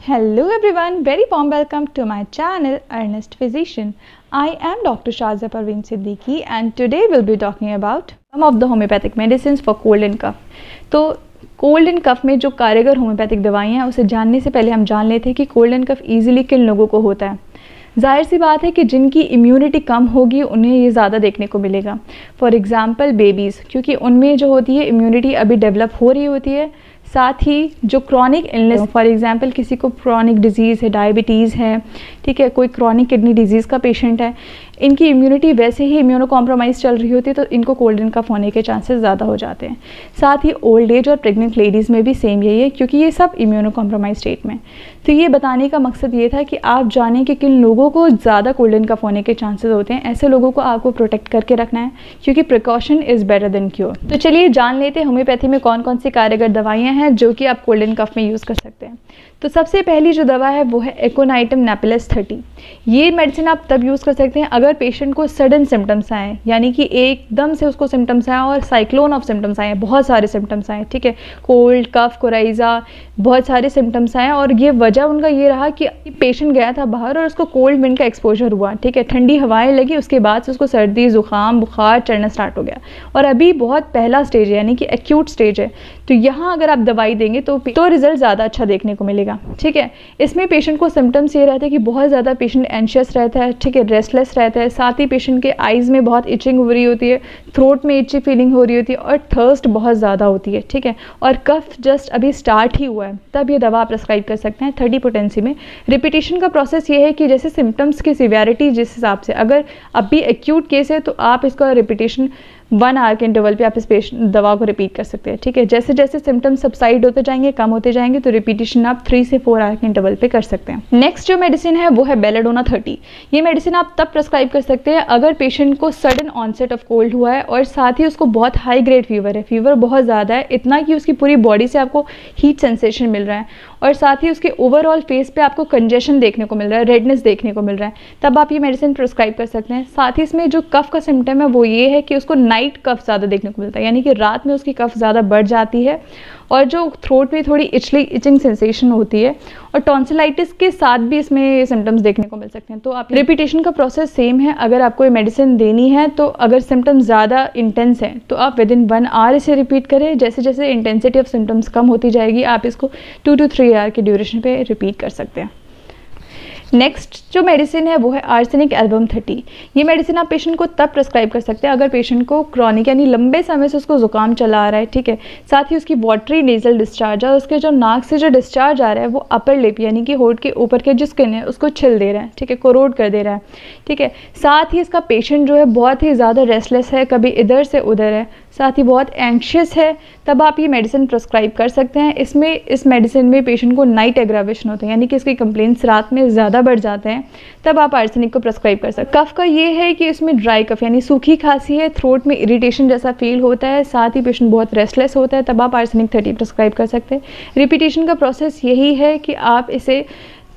Hello everyone, very warm welcome to my channel Earnest Physician. I am Dr. Shazia Parveen Siddiqui and today we'll be talking about some of the homeopathic medicines for cold and cough. तो cold and कफ में जो कारगर homeopathic दवाइयाँ हैं उसे जानने से पहले हम जान लेते हैं कि कोल्ड एंड कफ ईजिली किन लोगों को होता है। जाहिर सी बात है कि जिनकी इम्यूनिटी कम होगी उन्हें ये ज़्यादा देखने को मिलेगा। फॉर एग्ज़ाम्पल बेबीज़, क्योंकि उनमें जो होती है इम्यूनिटी अभी डेवलप हो रही होती है। साथ ही जो क्रॉनिक इलनेस, फॉर एग्जांपल किसी को क्रॉनिक डिजीज़ है, डायबिटीज़ है, ठीक है, कोई क्रॉनिक किडनी डिजीज़ का पेशेंट है, इनकी इम्यूनिटी वैसे ही इम्यूनो कॉम्प्रोमाइज़ चल रही होती है तो इनको कोल्ड एंड कफ होने के चांसेस ज़्यादा हो जाते हैं। साथ ही ओल्ड एज और प्रेग्नेंट लेडीज़ में भी सेम यही है, क्योंकि ये सब इम्यूनो कॉम्प्रोमाइज स्टेट में। तो ये बताने का मकसद ये था कि आप जानें कि किन लोगों को ज़्यादा कोल्ड एंड कफ होने के चांसेस होते हैं। ऐसे लोगों को आपको प्रोटेक्ट करके रखना है, क्योंकि precaution is better than cure. तो चलिए जान लेते हैं होम्योपैथी में कौन कौन सी कारगर दवाइयाँ हैं जो कि आप कोल्ड एंड कफ में यूज़ कर सकते हैं। तो सबसे पहली जो दवा है वो है एकोनाइटम नेपिलस 30। ये मेडिसिन आप तब यूज़ कर सकते हैं अगर पेशेंट को सडन सिम्टम्स आए, यानी कि एकदम से उसको सिम्टम्स आए और साइक्लोन ऑफ सिम्टम्स आए, बहुत सारे सिम्टम्स आए, ठीक है, कोल्ड, कफ, कोराइज़ा, बहुत सारे सिम्टम्स आए और ये वजह उनका ये रहा कि पेशेंट गया था बाहर और उसको कोल्ड विंड का एक्सपोजर हुआ, ठीक है, ठंडी हवाएं लगी, उसके बाद से उसको सर्दी, ज़ुकाम, बुखार चढ़ना स्टार्ट हो गया और अभी बहुत पहला स्टेज है, यानी कि एक्यूट स्टेज है। तो यहाँ अगर आप दवाई देंगे तो रिजल्ट ज़्यादा अच्छा देखने को मिलेगा, ठीक है। इसमें पेशेंट को सिम्टम्स ये रहते हैं कि बहुत ज़्यादा पेशेंट एंशियस रहता है, ठीक है, रेस्टलेस रहता है, साथ ही पेशेंट के आइज़ में बहुत इचिंग हो रही होती है, थ्रोट में इची फीलिंग हो रही होती है और थर्स्ट बहुत ज़्यादा होती है, ठीक है, और कफ जस्ट अभी स्टार्ट ही हुआ है, तब ये दवा आप प्रेस्क्राइब कर सकते हैं 30 पोटेंसी में। रिपीटेशन का प्रोसेस ये है कि जैसे सिम्टम्स की सिवियरिटी जिस हिसाब से, अगर अभी एक्यूट केस है तो आप इसका रिपीटेशन 1 आवर के इंटरवल पे आप इस दवा को रिपीट कर सकते हैं, ठीक है। जैसे जैसे सिम्टम्स सबसाइड होते जाएंगे, कम होते जाएंगे, तो रिपीटेशन आप 3 से 4 आवर के इंटरवल पे कर सकते हैं। नेक्स्ट जो मेडिसिन है वो है बेलाडोना 30। ये मेडिसिन आप तब प्रेस्क्राइब कर सकते हैं अगर पेशेंट को सडन ऑनसेट ऑफ कोल्ड हुआ है और साथ ही उसको बहुत हाई ग्रेड फीवर है, फीवर बहुत ज़्यादा है, इतना कि उसकी पूरी बॉडी से आपको हीट सेंसेशन मिल रहा है और साथ ही उसके ओवरऑल फेस पे आपको कंजेशन देखने को मिल रहा है, रेडनेस देखने को मिल रहा है, तब आप ये मेडिसिन प्रेस्क्राइब कर सकते हैं। साथ ही इसमें जो कफ का सिम्टम है वो ये है कि उसको नाइट कफ ज़्यादा देखने को मिलता है, यानी कि रात में उसकी कफ ज़्यादा बढ़ जाती है और जो थ्रोट में थोड़ी इचिंग सेंसेशन होती है और टॉन्सिलाइटिस के साथ भी इसमें सिम्टम्स देखने को मिल सकते हैं। तो आप रिपीटेशन का प्रोसेस सेम है। अगर आपको ये मेडिसिन देनी है तो अगर सिम्टम्स ज़्यादा इंटेंस हैं तो आप विदिन 1 आवर इसे रिपीट करें। जैसे जैसे इंटेंसिटी ऑफ सिम्टम्स कम होती जाएगी आप इसको 2 to 3 आवर के ड्यूरेशन पे रिपीट कर सकते हैं। नेक्स्ट जो मेडिसिन है वो है आर्सेनिक एल्बम 30। ये मेडिसिन आप पेशेंट को तब प्रेस्क्राइब कर सकते हैं अगर पेशेंट को क्रॉनिक यानी लंबे समय से उसको ज़ुकाम चला आ रहा है, ठीक है, साथ ही उसकी वाटरी नेजल डिस्चार्ज और उसके जो नाक से जो डिस्चार्ज आ रहा है वो अपर लिप यानी कि होठ के ऊपर के जो स्किन है उसको छिल दे रहा है, ठीक है, कोरोड कर दे रहा है, ठीक है। साथ ही इसका पेशेंट जो है बहुत ही ज़्यादा रेस्टलेस है, कभी इधर से उधर है, साथ ही बहुत एंशियस है, तब आप ये मेडिसिन प्रेस्क्राइब कर सकते हैं। इसमें इस मेडिसिन में पेशेंट को नाइट एग्रावेशन होता है, यानी कि इसकी कंप्लेंट्स रात में ज़्यादा बढ़ जाते हैं, तब आप आर्सेनिक को प्रेस्क्राइब कर सकते हैं। कफ का ये है कि इसमें ड्राई कफ यानी सूखी खांसी है, थ्रोट में इरिटेशन जैसा फील होता है, साथ ही पेशेंट बहुत रेस्टलेस होता है, तब आप आर्सेनिक 30 प्रेस्क्राइब कर सकते हैं। रिपीटेशन का प्रोसेस यही है कि आप इसे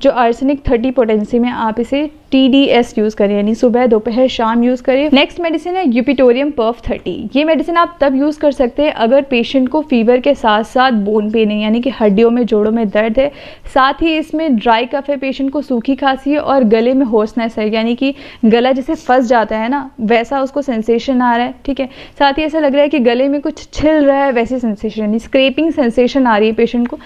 जो आर्सेनिक 30 पोटेंसी में आप इसे TDS यूज़ करें, यानी सुबह, दोपहर, शाम यूज़ करें। नेक्स्ट मेडिसिन है यूपिटोरियम पर्फ 30। ये मेडिसिन आप तब यूज़ कर सकते हैं अगर पेशेंट को फीवर के साथ साथ बोन पेन है, यानी कि हड्डियों में, जोड़ों में दर्द है, साथ ही इसमें ड्राई कफ है, पेशेंट को सूखी खांसी है और गले में होर्सनेस है, यानी कि गला जैसे फंस जाता है ना वैसा उसको सेंसेशन आ रहा है, ठीक है। साथ ही ऐसा लग रहा है कि गले में कुछ छिल रहा है, वैसी सेंसेशन यानी स्क्रैपिंग सेंसेशन आ रही है पेशेंट को।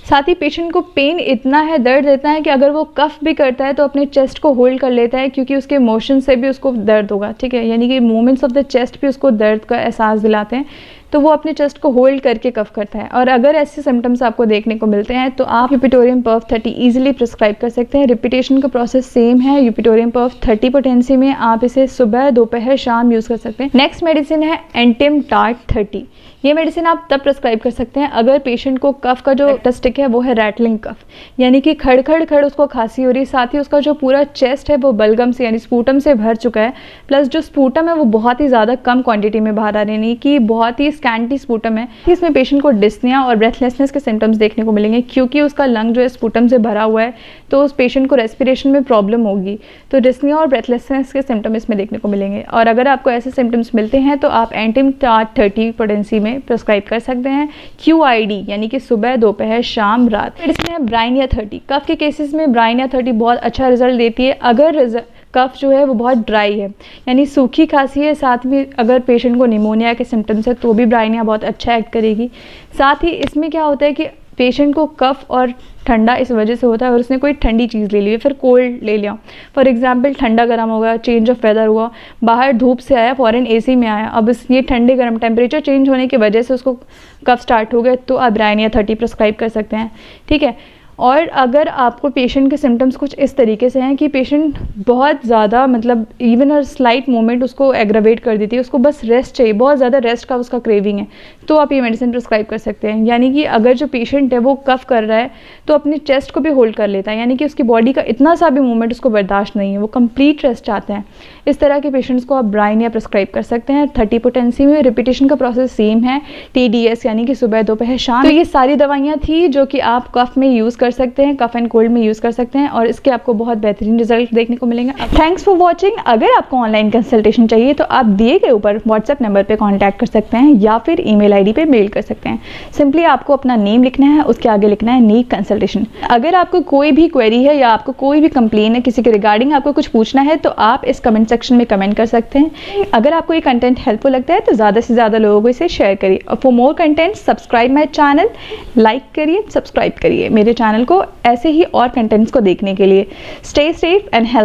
साथ ही पेशेंट को पेन इतना है, दर्द इतना है कि अगर वो कफ भी करता है तो अपने चेस्ट को होल्ड कर लेता है, क्योंकि उसके मोशन से भी उसको दर्द होगा, ठीक है, यानी कि मूवमेंट्स ऑफ द चेस्ट भी उसको दर्द का एहसास दिलाते हैं, तो वो अपने चेस्ट को होल्ड करके कफ करता है। और अगर ऐसे सिम्टम्स आपको देखने को मिलते हैं तो आप यूपिटोरियम पर्फ 30 ईजिली प्रिस्क्राइब कर सकते हैं। रिपीटेशन का प्रोसेस सेम है। यूपिटोरियम पर्फ 30 पोटेंसी में आप इसे सुबह, दोपहर, शाम यूज़ कर सकते हैं। नेक्स्ट मेडिसिन है एंटिम टार्ट 30। ये मेडिसिन आप तब प्रेस्क्राइब कर सकते हैं अगर पेशेंट को कफ का जो टेस्टिक है वो है रैटलिंग कफ, यानी कि खड़ खड़ खड़ उसको खांसी हो रही है, साथ ही उसका जो पूरा चेस्ट है वो बलगम से यानी स्पूटम से भर चुका है, प्लस जो स्पूटम है वो बहुत ही ज़्यादा कम क्वांटिटी में बाहर आ रही है, यानी कि बहुत ही स्कैंटी स्पूटम है, इसमें पेशेंट को डिस्निया और ब्रेथलेसनेस के सिम्टम्स देखने को मिलेंगे, क्योंकि उसका लंग जो है स्पूटम से भरा हुआ है, तो उस पेशेंट को रेस्पिरेशन में प्रॉब्लम होगी, तो डिस्निया और ब्रेथलेसनेस के सिम्टम इसमें देखने को मिलेंगे। और अगर आपको ऐसे सिम्टम्स मिलते हैं तो आप एंटीम-टार्ट 30 पोटेंसी में प्रिस्क्राइब कर सकते हैं, QID यानी कि सुबह, दोपहर, शाम, रात। मेडिसिन है ब्राइनिया 30। कफ के केसेस में ब्राइनिया 30 बहुत अच्छा रिजल्ट देती है अगर कफ जो है वो बहुत ड्राई है, यानी सूखी खांसी है, साथ में अगर पेशेंट को निमोनिया के सिम्टम्स है तो भी ब्राइनिया बहुत अच्छा एक्ट करेगी। साथ ही इसमें क्या होता है कि पेशेंट को कफ और ठंडा इस वजह से होता है और उसने कोई ठंडी चीज़ ले ली है, फिर कोल्ड ले लिया, फॉर एग्जांपल ठंडा गर्म हो गया, चेंज ऑफ वेदर हुआ, बाहर धूप से आया, फ़ौरन AC में आया, अब ये ठंडे गर्म टेम्परेचर चेंज होने की वजह से उसको कफ स्टार्ट हो गए, तो आप ब्राइनिया 30 प्रिस्क्राइब कर सकते हैं, ठीक है। और अगर आपको पेशेंट के सिम्टम्स कुछ इस तरीके से हैं कि पेशेंट बहुत ज़्यादा मतलब इवन अ स्लाइट मोमेंट उसको एग्रावेट कर देती है, उसको बस रेस्ट चाहिए, बहुत ज़्यादा रेस्ट का उसका क्रेविंग है, तो आप ये मेडिसिन प्रिस्क्राइब कर सकते हैं। यानी कि अगर जो पेशेंट है वो कफ कर रहा है तो अपनी चेस्ट को भी होल्ड कर लेता है, यानी कि उसकी बॉडी का इतना सा भी मूवमेंट उसको बर्दाश्त नहीं है, वो कंप्लीट रेस्ट चाहते हैं। इस तरह के पेशेंट्स को आप ब्राइनिया प्रिस्क्राइब कर सकते हैं 30 पोटेंसी में। रिपीटेशन का प्रोसेस सेम है, TDS यानी कि सुबह, दोपहर, शाम। तो ये सारी दवाइयाँ थी जो कि आप कफ में यूज़ कर सकते हैं, कफ एंड कोल्ड में यूज़ कर सकते हैं, और इसके आपको बहुत बेहतरीन रिजल्ट देखने को मिलेंगे। Thanks for watching. अगर आपको ऑनलाइन कंसल्टेशन चाहिए तो आप दिए गए ऊपर व्हाट्सएप नंबर पर कॉन्टैक्ट कर सकते हैं या फिर email ID पे मेल कर सकते हैं। सिंपली आपको अपना नेम लिखना है, उसके आगे लिखना है नीड कंसल्टेशन। अगर आपको कोई भी क्वेरी है या आपको कोई भी कंप्लेन है किसी के रिगार्डिंग, आपको कुछ पूछना है, तो आप इस कमेंट सेक्शन में कमेंट कर सकते हैं। अगर आपको ये कंटेंट हेल्पफुल लगता है तो ज़्यादा से ज़्यादा लोगों को इसे शेयर करिए, और for more content subscribe my channel, like करिए, सब्सक्राइब करिए मेरे चैनल को ऐसे ही और कंटेंट्स को देखने के लिए। Stay safe and healthy.